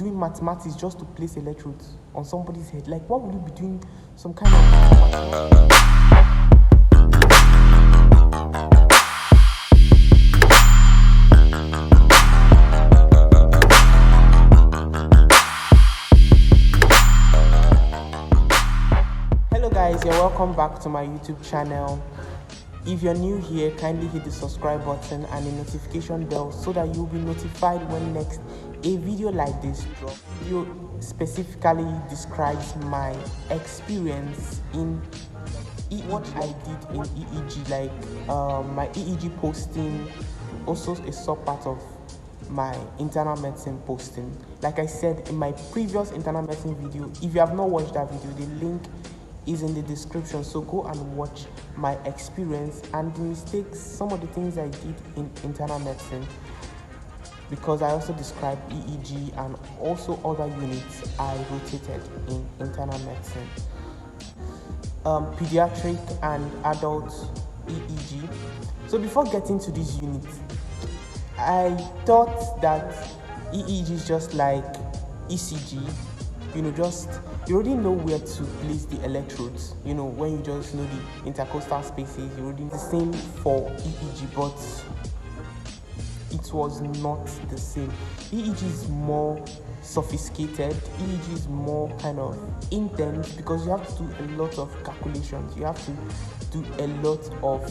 doing mathematics just to place electrodes on somebody's head? Like, what would you be doing some kind of... Hello guys, you're welcome back to my YouTube channel. If you're new here, kindly hit the subscribe button and the notification bell so that you'll be notified when next a video like this drops. Video specifically describes my experience in what I did in EEG, like my EEG posting, also a sub part of my internal medicine posting. Like I said in my previous internal medicine video, if you have not watched that video, the link is in the description, so go and watch my experience and the mistakes, some of the things I did in internal medicine, because I also described EEG and also other units I rotated in internal medicine, pediatric and adult EEG. So before getting to this unit, I thought that EEG is just like ECG, you already know where to place the electrodes. When you just know the intercostal spaces, you already know the same for EEG, but it was not the same. EEG is more sophisticated. EEG is more kind of intense because you have to do a lot of calculations. You have to do a lot of,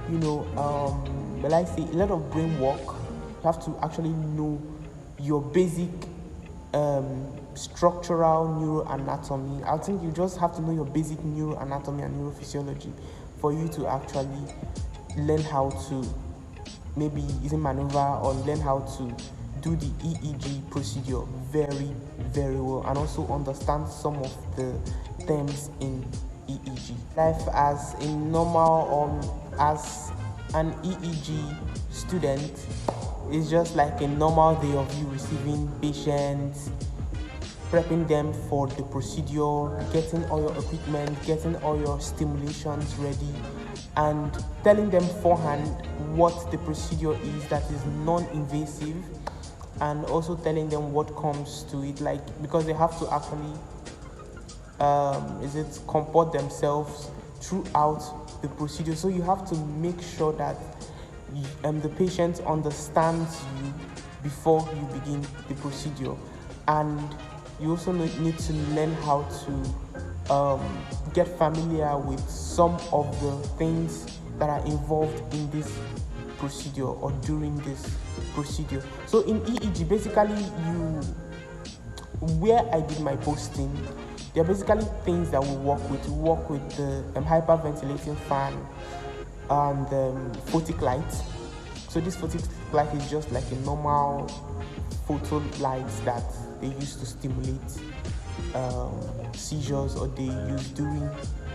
a lot of brain work. You have to actually know your basic structural neuroanatomy. I think you just have to know your basic neuroanatomy and neurophysiology for you to actually learn how to maybe use a maneuver or learn how to do the EEG procedure very, very well, and also understand some of the terms in EEG. Life as a normal or as an EEG student is just like a normal day of you receiving patients, prepping them for the procedure, getting all your equipment, getting all your stimulations ready, and telling them beforehand what the procedure is that is non-invasive, and also telling them what comes to it, because they have to actually comport themselves throughout the procedure. So you have to make sure that the patient understands you before you begin the procedure, and you also need to learn how to get familiar with some of the things that are involved in this procedure or during this procedure. So in EEG, basically, where I did my posting, there are basically things that we work with. We work with the hyperventilating fan and the photic light. So this photic light is just like a normal photo light that they use to stimulate seizures, or they use during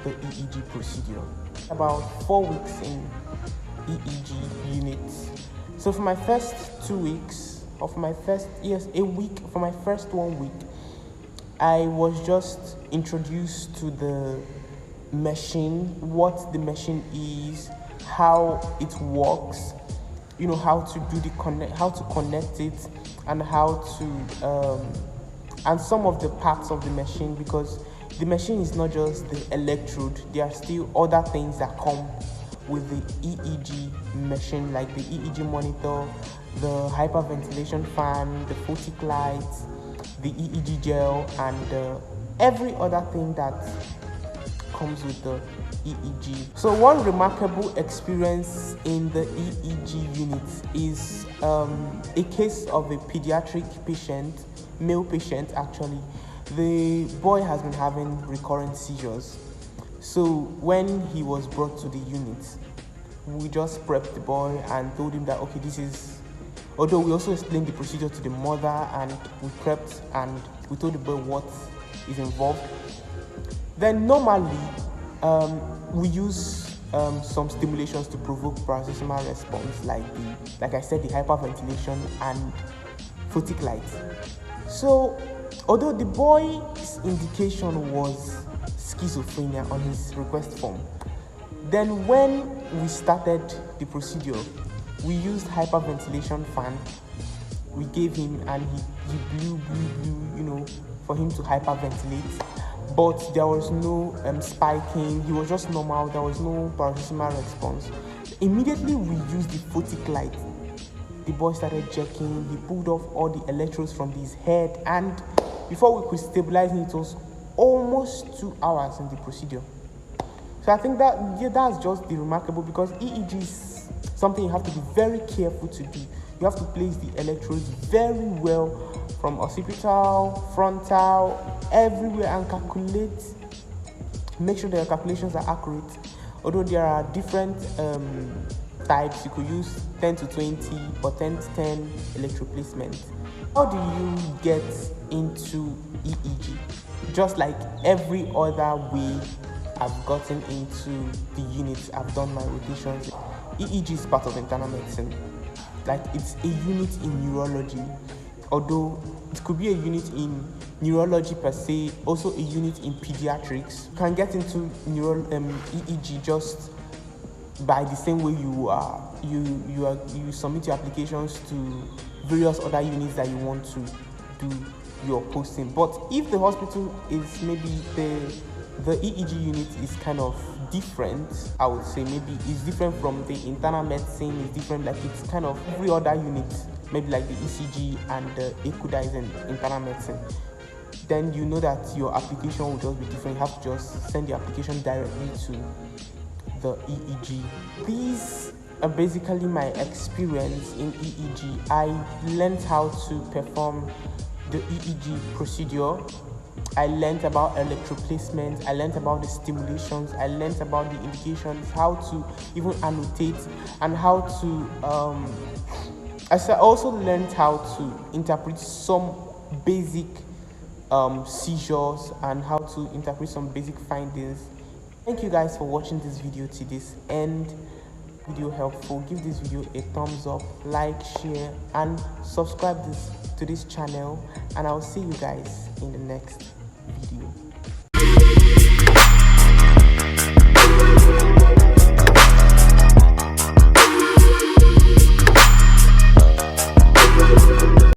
the EEG procedure. About 4 weeks in EEG units. So for my first 2 weeks, or for my first, a week, for my first 1 week, I was just introduced to the machine, what the machine is, how it works, how to do how to connect it, and how to and some of the parts of the machine, because the machine is not just the electrode. There are still other things that come with the EEG machine, like the EEG monitor, the hyperventilation fan, the photic light, the EEG gel, and every other thing that comes with the EEG. So one remarkable experience in the EEG unit is a case of a pediatric patient, male patient actually. The boy has been having recurrent seizures. So when he was brought to the unit, we just prepped the boy and told him that, okay, this is, although we also explained the procedure to the mother, and we prepped and we told the boy what is involved. Then normally, we use some stimulations to provoke paroxysmal response, like I said, the hyperventilation and photic light. So although the boy's indication was schizophrenia on his request form, then when we started the procedure, we used hyperventilation fan. We gave him, and he blew, for him to hyperventilate, but there was no spiking. He was just normal. There was no paroxysmal response. Immediately we used the photic light. The boy started jerking. He pulled off all the electrodes from his head, and before we could stabilize him, it was almost 2 hours in the procedure. So I think that's just the remarkable, because EEG is something you have to be very careful to do. You have to place the electrodes very well from occipital, frontal, everywhere, and calculate. Make sure that your calculations are accurate. Although there are different types, you could use 10 to 20 or 10 to 10 electrode placement. How do you get into EEG? Just like every other way I've gotten into the units, I've done my rotations. EEG is part of internal medicine. Like, it's a unit in neurology, although it could be a unit in neurology per se, also a unit in pediatrics. You can get into EEG just by the same way you submit your applications to various other units that you want to do your posting. But if the hospital is maybe the EEG unit is kind of different, I would say maybe it's different from the internal medicine, it's different, like it's kind of every other unit, maybe like the ECG and the echo that is in internal medicine, then you know that your application will just be different. You have to just send the application directly to the EEG. These are basically my experience in EEG. I learned how to perform the EEG procedure. I learned about electrode placement, I learned about the stimulations, I learned about the indications, how to even annotate, and how to I also learned how to interpret some basic seizures and how to interpret some basic findings. Thank you guys for watching this video to this end. Video helpful, give this video a thumbs up, like, share, and subscribe to this channel, and I'll see you guys in the next video.